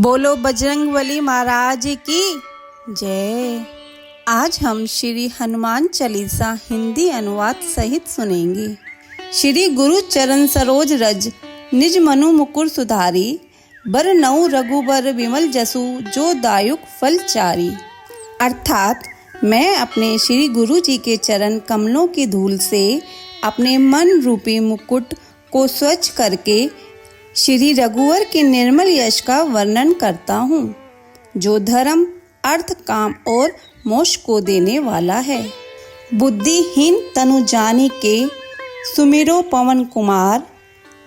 बोलो बजरंगबली महाराज की जय। आज हम श्री हनुमान चालीसा हिंदी अनुवाद सहित सुनेंगे। श्री गुरु चरण सरोज रज निज मनु मुकुर सुधारी, बर नऊ रघुबर विमल जसु जो दायुक फल चारी। अर्थात मैं अपने श्री गुरु जी के चरण कमलों की धूल से अपने मन रूपी मुकुट को स्वच्छ करके श्री रघुवर के निर्मल यश का वर्णन करता हूँ, जो धर्म अर्थ काम और मोक्ष को देने वाला है। बुद्धिहीन तनु जानि के सुमिरो पवन कुमार,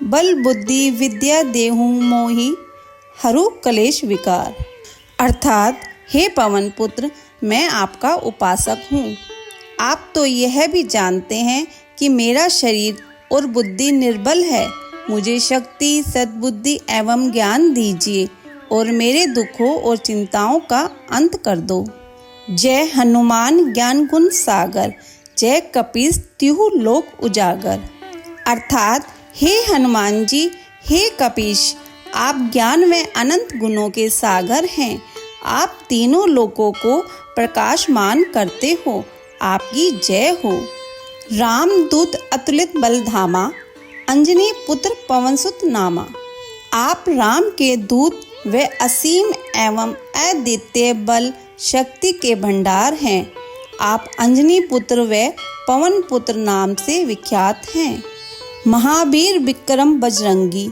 बल बुद्धि विद्या देहु मोहि हरू कलेश विकार। अर्थात हे पवन पुत्र, मैं आपका उपासक हूँ। आप तो यह भी जानते हैं कि मेरा शरीर और बुद्धि निर्बल है। मुझे शक्ति सद्बुद्धि एवं ज्ञान दीजिए और मेरे दुखों और चिंताओं का अंत कर दो। जय हनुमान ज्ञान गुण सागर, जय कपीस तिहु लोक उजागर। अर्थात हे हनुमान जी, हे कपीश, आप ज्ञान व अनंत गुणों के सागर हैं। आप तीनों लोकों को प्रकाशमान करते हो। आपकी जय हो। रामदूत अतुलित बलधामा, अंजनी पुत्र पवनसुत नामा। आप राम के दूत व असीम एवं अद्वितीय बल शक्ति के भंडार हैं। आप अंजनी पुत्र व पवन पुत्र नाम से विख्यात हैं। महावीर विक्रम बजरंगी,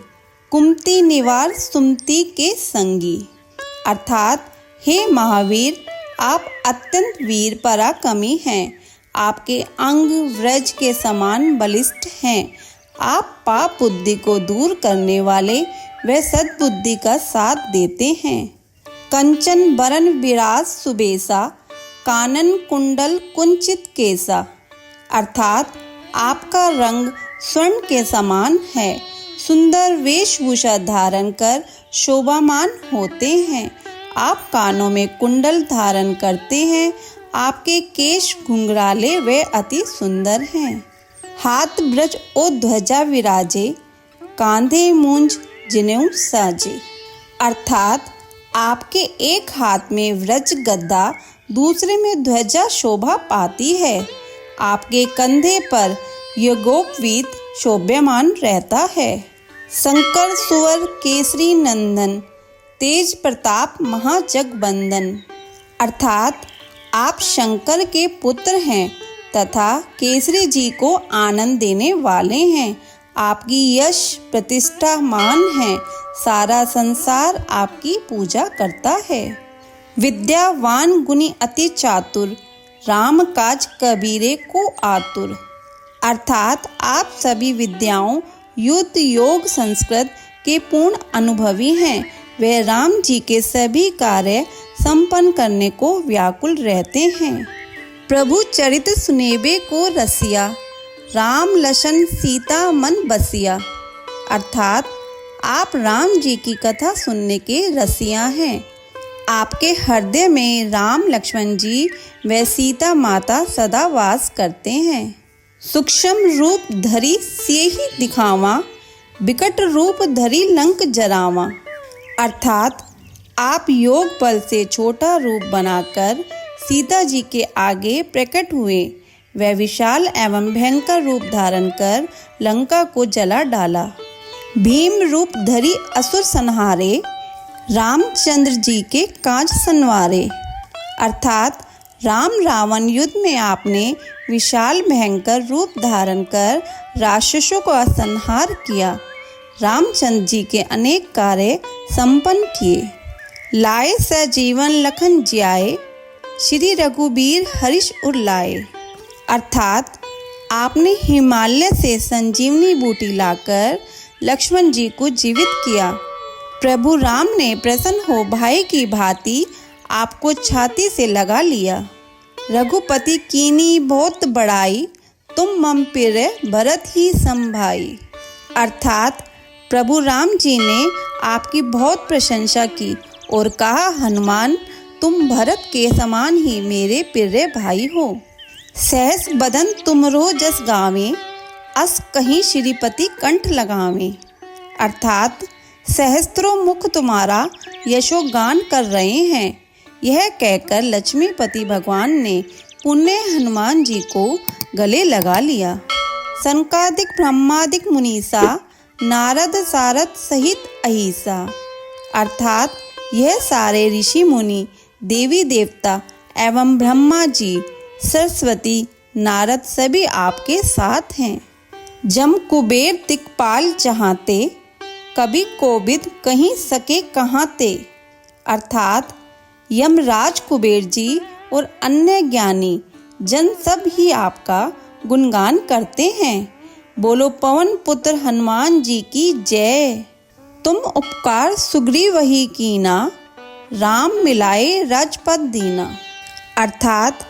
कुमति निवार सुमति के संगी। अर्थात हे महावीर, आप अत्यंत वीर पराक्रमी हैं। आपके अंग व्रज के समान बलिष्ठ हैं। आप पाप बुद्धि को दूर करने वाले व सद्बुद्धि का साथ देते हैं। कंचन बरन विराज सुबेसा, कानन कुंडल कुंचित केसा। अर्थात आपका रंग स्वर्ण के समान है। सुंदर वेशभूषा धारण कर शोभामान होते हैं। आप कानों में कुंडल धारण करते हैं। आपके केश घुंघराले व अति सुंदर हैं। हाथ ब्रज ओ ध्वजा विराजे, कांधे मूंज जिनेऊ साजे। अर्थात आपके एक हाथ में व्रज गद्दा, दूसरे में ध्वजा शोभा पाती है। आपके कंधे पर यज्ञोपवीत शोभ्यमान रहता है। शंकर सुवर केसरी नंदन, तेज प्रताप महाजगबंदन। अर्थात आप शंकर के पुत्र हैं तथा केसरी जी को आनंद देने वाले हैं। आपकी यश प्रतिष्ठा मान है। सारा संसार आपकी पूजा करता है। विद्यावान गुणी अति चातुर, राम काज कबीरे को आतुर। अर्थात आप सभी विद्याओं युद्ध योग संस्कृत के पूर्ण अनुभवी हैं। वे राम जी के सभी कार्य संपन्न करने को व्याकुल रहते हैं। प्रभु चरित सुनेबे को रसिया, राम लशन सीता मन बसिया। अर्थात आप राम जी की कथा सुनने के रसिया हैं। आपके हृदय में राम लक्ष्मण जी व सीता माता सदा वास करते हैं। सूक्ष्म रूप धरी सियहि दिखावा, विकट रूप धरी लंक जरावा। अर्थात आप योग बल से छोटा रूप बनाकर सीता जी के आगे प्रकट हुए। वह विशाल एवं भयंकर रूप धारण कर लंका को जला डाला। भीम रूप धरी असुर संहारे, रामचंद्र जी के काज संवारे। अर्थात राम रावण युद्ध में आपने विशाल भयंकर रूप धारण कर राक्षसों को संहार किया। रामचंद्र जी के अनेक कार्य संपन्न किए। लाए सजीवन लखन जियाए, श्री रघुबीर हर्ष उर लाए। अर्थात आपने हिमालय से संजीवनी बूटी लाकर लक्ष्मण जी को जीवित किया। प्रभु राम ने प्रसन्न हो भाई की भांति आपको छाती से लगा लिया। रघुपति कीनी बहुत बड़ाई, तुम मम पिर भरत ही संभाई। अर्थात प्रभु राम जी ने आपकी बहुत प्रशंसा की और कहा, हनुमान तुम भरत के समान ही मेरे प्रिय भाई हो। सहस बदन तुमरो जस गावे, अस कहीं श्रीपति कंठ लगावे। अर्थात सहस्त्रों मुख तुम्हारा यशोगान कर रहे हैं। यह कहकर लक्ष्मीपति भगवान ने पुण्य हनुमान जी को गले लगा लिया। सनकादिक ब्रह्मादिक मुनीसा नारद सारद सहित अहिसा, अर्थात यह सारे ऋषि मुनि, देवी देवता एवं ब्रह्मा जी, सरस्वती, नारद सभी आपके साथ हैं। जम कुबेर दिक्पाल जहाँते, कभी कोविद कहीं सके कहाँ ते, अर्थात यमराज कुबेर जी और अन्य ज्ञानी जन सब ही आपका गुणगान करते हैं। बोलो पवन पुत्र हनुमान जी की जय। तुम उपकार सुग्रीव वही कीना, राम मिलाए राजपद दीना, अर्थात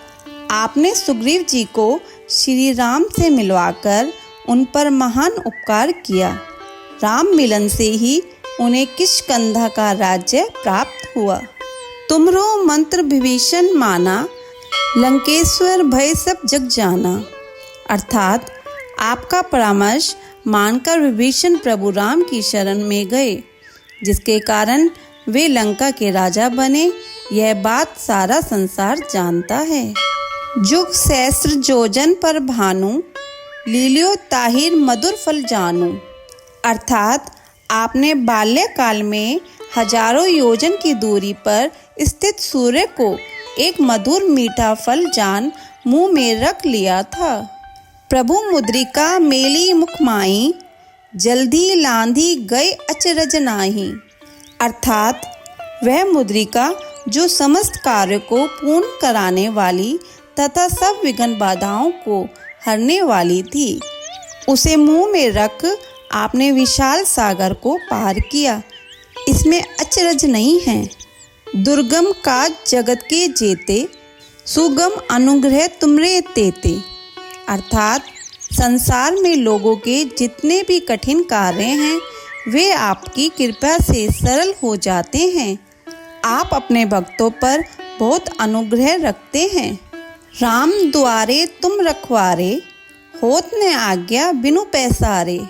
आपने सुग्रीव जी को श्री राम से मिलवाकर उन पर महान उपकार किया। राम मिलन से ही उन्हें किष्किंधा का राज्य प्राप्त हुआ। तुमरो मंत्र विभीषण माना, लंकेश्वर भय सब जग जाना, अर्थात आपका परामर्श मानकर विभीषण प्रभु राम की शरण में गए, जिसके कारण वे लंका के राजा बने। यह बात सारा संसार जानता है। जुग सहस्र जोजन पर भानु, लीलियो ताहिर मधुर फल जानू, अर्थात आपने बाल्यकाल में हजारों योजन की दूरी पर स्थित सूर्य को एक मधुर मीठा फल जान मुंह में रख लिया था। प्रभु मुद्रिका मेली मुख माई, जल्दी लांधी गए अचरज नाही, अर्थात वह मुद्रिका जो समस्त कार्य को पूर्ण कराने वाली तथा सब विघ्न बाधाओं को हरने वाली थी, उसे मुंह में रख आपने विशाल सागर को पार किया। इसमें अचरज नहीं है। दुर्गम काज जगत के जेते, सुगम अनुग्रह तुमरे तेते, अर्थात संसार में लोगों के जितने भी कठिन कार्य हैं वे आपकी कृपा से सरल हो जाते हैं। आप अपने भक्तों पर बहुत अनुग्रह रखते हैं। राम द्वारे तुम रखवारे, होत न आज्ञा बिनु पैसारे,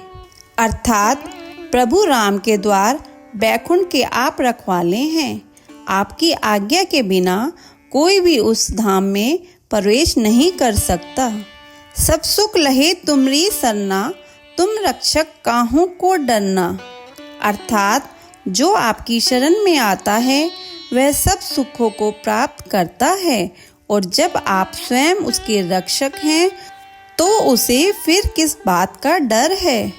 अर्थात प्रभु राम के द्वार बैकुंठ के आप रखवाले हैं। आपकी आज्ञा के बिना कोई भी उस धाम में प्रवेश नहीं कर सकता। सब सुख लहे तुमरी सरना, तुम रक्षक काहू को डरना, अर्थात जो आपकी शरण में आता है वह सब सुखों को प्राप्त करता है, और जब आप स्वयं उसके रक्षक हैं तो उसे फिर किस बात का डर है।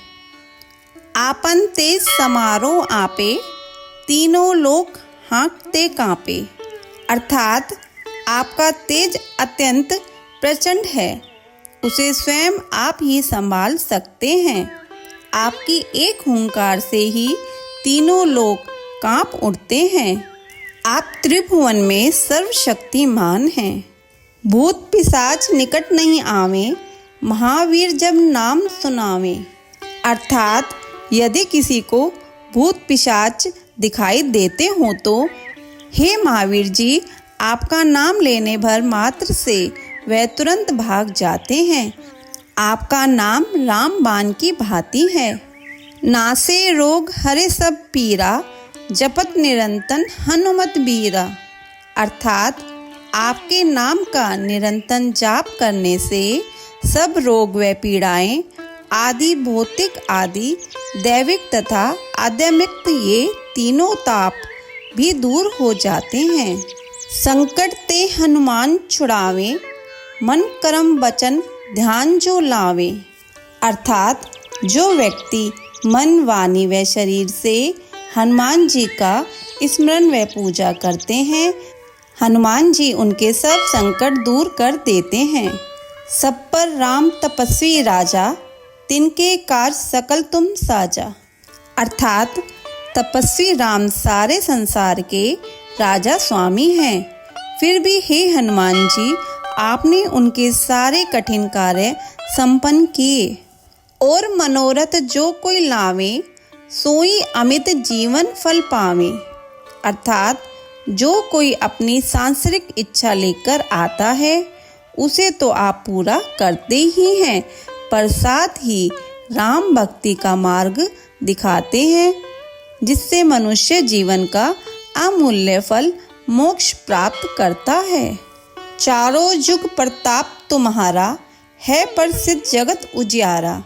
आपन तेज समारोह आपे, तीनों लोक हाँकते कांपे, अर्थात आपका तेज अत्यंत प्रचंड है, उसे स्वयं आप ही संभाल सकते हैं। आपकी एक हुंकार से ही तीनों लोग कांप उठते हैं। आप त्रिभुवन में सर्वशक्तिमान हैं। भूत पिशाच निकट नहीं आवे, महावीर जब नाम सुनावे, अर्थात यदि किसी को भूत पिशाच दिखाई देते हो तो हे महावीर जी, आपका नाम लेने भर मात्र से वह तुरंत भाग जाते हैं। आपका नाम रामबाण की भांति है। नासे रोग हरे सब पीरा, जपत निरंतन हनुमत बीरा, अर्थात आपके नाम का निरंतन जाप करने से सब रोग व पीड़ाएं आदि भौतिक आदि दैविक तथा आध्यात्मिक ये तीनों ताप भी दूर हो जाते हैं। संकट ते हनुमान छुड़ावे, मन कर्म वचन ध्यान जो लावे, अर्थात जो व्यक्ति मन वाणी व शरीर से हनुमान जी का स्मरण व पूजा करते हैं, हनुमान जी उनके सब संकट दूर कर देते हैं। सब पर राम तपस्वी राजा, तिनके कार्य सकल तुम साजा, अर्थात तपस्वी राम सारे संसार के राजा स्वामी हैं। फिर भी हे हनुमान जी, आपने उनके सारे कठिन कार्य संपन्न किए। और मनोरथ जो कोई लावे, सोई अमित जीवन फल पावे, अर्थात जो कोई अपनी सांसारिक इच्छा लेकर आता है उसे तो आप पूरा करते ही हैं, पर साथ ही राम भक्ति का मार्ग दिखाते हैं। जिससे मनुष्य जीवन का अमूल्य फल मोक्ष प्राप्त करता है। चारों युग प्रताप तुम्हारा है प्रसिद्ध जगत उजियारा।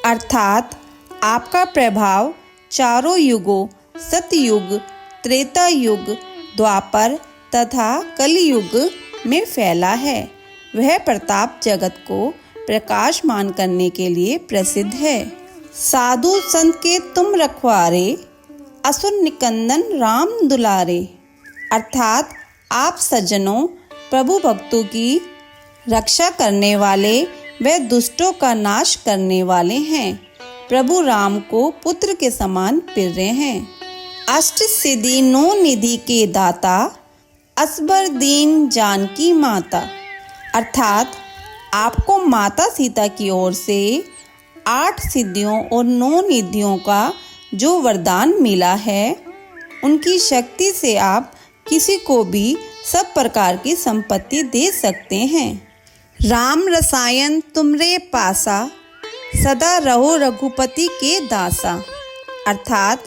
अर्थात आपका प्रभाव चारों युगों सतयुग, त्रेता युग, द्वापर तथा कलयुग में फैला है। वह प्रताप जगत को प्रकाशमान करने के लिए प्रसिद्ध है। साधु संत के तुम रखवारे, असुर निकंदन राम दुलारे। अर्थात आप सज्जनों प्रभु भक्तों की रक्षा करने वाले व दुष्टों का नाश करने वाले हैं। प्रभु राम को पुत्र के समान प्रिय हैं। अष्ट सिद्धि नौ निधि के दाता, असबर दीन जानकी माता। अर्थात आपको माता सीता की ओर से 8 सिद्धियों और 9 निधियों का जो वरदान मिला है, उनकी शक्ति से आप किसी को भी सब प्रकार की संपत्ति दे सकते हैं। राम रसायन तुमरे पासा, सदा रहो रघुपति के दासा। अर्थात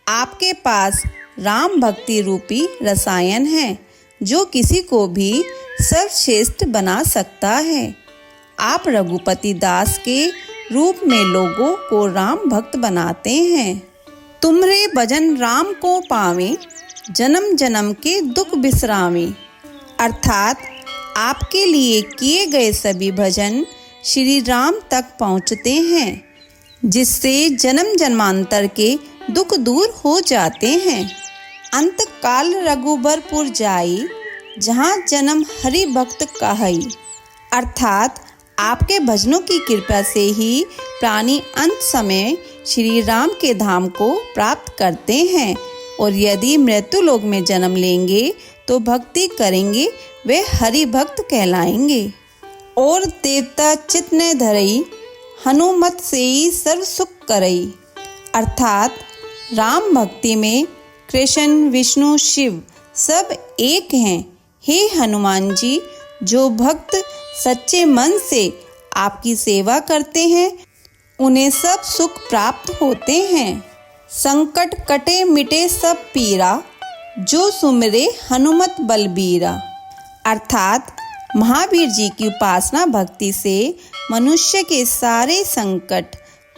आपके पास राम भक्ति रूपी रसायन है जो किसी को भी सर्वश्रेष्ठ बना सकता है। आप रघुपति दास के रूप में लोगों को राम भक्त बनाते हैं। तुमरे भजन राम को पावे, जन्म जन्म के दुख बिसरावे। अर्थात आपके लिए किए गए सभी भजन श्री राम तक पहुँचते हैं, जिससे जन्म जन्मांतर के दुख दूर हो जाते हैं। अंत काल रघुबरपुर जाई, जहाँ जन्म हरि भक्त कहई। अर्थात आपके भजनों की कृपा से ही प्राणी अंत समय श्री राम के धाम को प्राप्त करते हैं, और यदि मृत्यु लोक में जन्म लेंगे तो भक्ति करेंगे वे हरि भक्त कहलाएंगे। और देवता चित न धरई, हनुमत से ही सर्व सुख करई। अर्थात राम भक्ति में कृष्ण विष्णु शिव सब एक हैं। हे हनुमान जी, जो भक्त सच्चे मन से आपकी सेवा करते हैं उन्हें सब सुख प्राप्त होते हैं। संकट कटे मिटे सब पीरा, जो सुमिरे हनुमत बलबीरा। अर्थात महावीर जी की उपासना भक्ति से मनुष्य के सारे संकट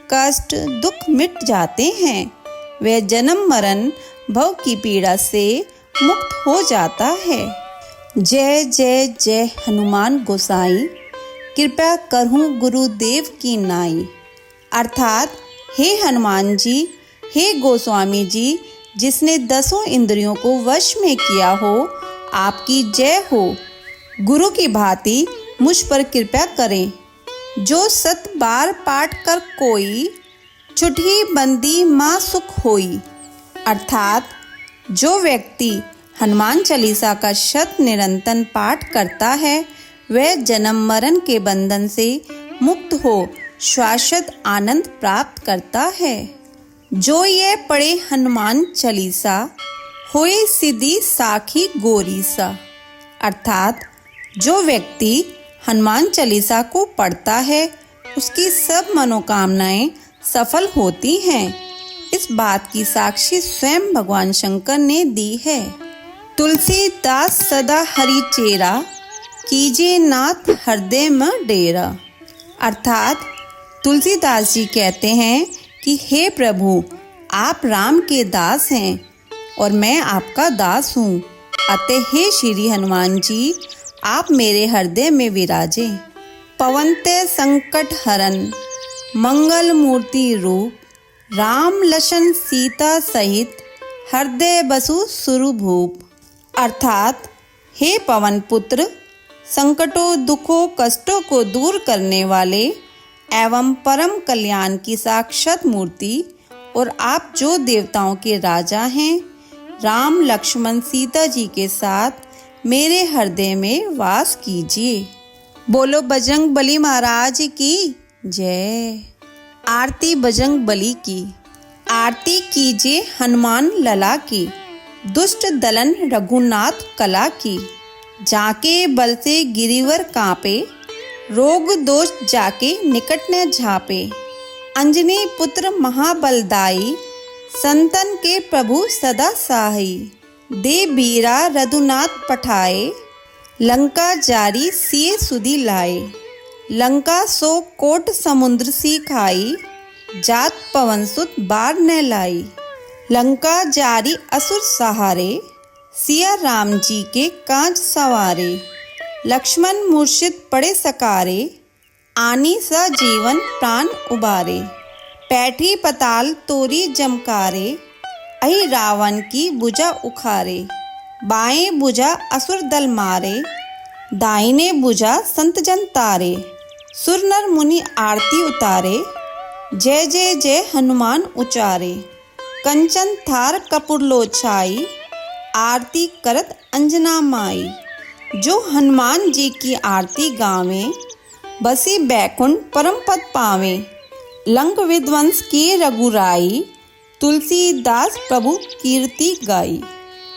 कष्ट दुख मिट जाते हैं। वह जन्म मरण भव की पीड़ा से मुक्त हो जाता है। जय जय जय हनुमान गोसाई, कृपया करहूँ गुरुदेव की नाई। अर्थात हे हनुमान जी, हे गोस्वामी जी, जिसने 10 इंद्रियों को वश में किया हो, आपकी जय हो। गुरु की भांति मुझ पर कृपा करें। जो 7 बार पाठ कर कोई, छुटही बंदी माँ सुख होई। अर्थात जो व्यक्ति हनुमान चालीसा का शत निरंतर पाठ करता है, वह जन्म मरण के बंधन से मुक्त हो शाश्वत आनंद प्राप्त करता है। जो ये पढ़े हनुमान चालीसा, होए सिद्धि साखी गोरीसा। अर्थात जो व्यक्ति हनुमान चालीसा को पढ़ता है, उसकी सब मनोकामनाएं सफल होती हैं। इस बात की साक्षी स्वयं भगवान शंकर ने दी है। तुलसीदास सदा हरि चेरा, कीजे नाथ हृदय में डेरा। अर्थात तुलसीदास जी कहते हैं कि हे प्रभु, आप राम के दास हैं और मैं आपका दास हूँ, अतः हे श्री हनुमान जी, आप मेरे हृदय में विराजे। पवनते संकट हरन, मंगल मूर्ति रूप, राम लशन सीता सहित, हृदय बसु सुरभूप। अर्थात हे पवन पुत्र, संकटों दुखों कष्टों को दूर करने वाले एवं परम कल्याण की साक्षात मूर्ति, और आप जो देवताओं के राजा हैं, राम लक्ष्मण सीता जी के साथ मेरे हृदय में वास कीजिए। बोलो बजरंग बली महाराज की जय। आरती बजरंग बली की। आरती कीजिए हनुमान लला की, दुष्ट दलन रघुनाथ कला की। जाके बल से गिरिवर कांपे, रोग दोष जाके निकट न झापे। अंजनी पुत्र महाबलदाई, संतन के प्रभु सदा साही, दे बीरा रघुनाथ पठाए, लंका जारी सिए सुधि लाए। लंका सो कोट समुद्र सी खाई, जात पवन सुत बार न लाई। लंका जारी असुर सहारे, सिया राम जी के काज सवारे। लक्ष्मण मूर्छित पड़े सकारे, आनी सा जीवन प्राण उबारे। पैठी पताल तोरी जमकारे, अहि रावण की भुजा उखारे। बाएं भुजा असुर दल मारे, दाहिने भुजा संत जन तारे। सुर नर मुनि आरती उतारे, जय जय जय हनुमान उचारे। कंचन थार कपूर लो छाई, आरती करत अंजना माई। जो हनुमान जी की आरती गावे, बसी बैकुंठ परम पद पावे। लंक विध्वंस किए रघुराई, तुलसीदास प्रभु कीर्ति गाई।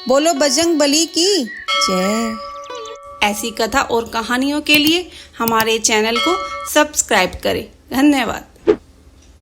बोलो बजरंग बली की जय। ऐसी कथा और कहानियों के लिए हमारे चैनल को सब्सक्राइब करें। धन्यवाद।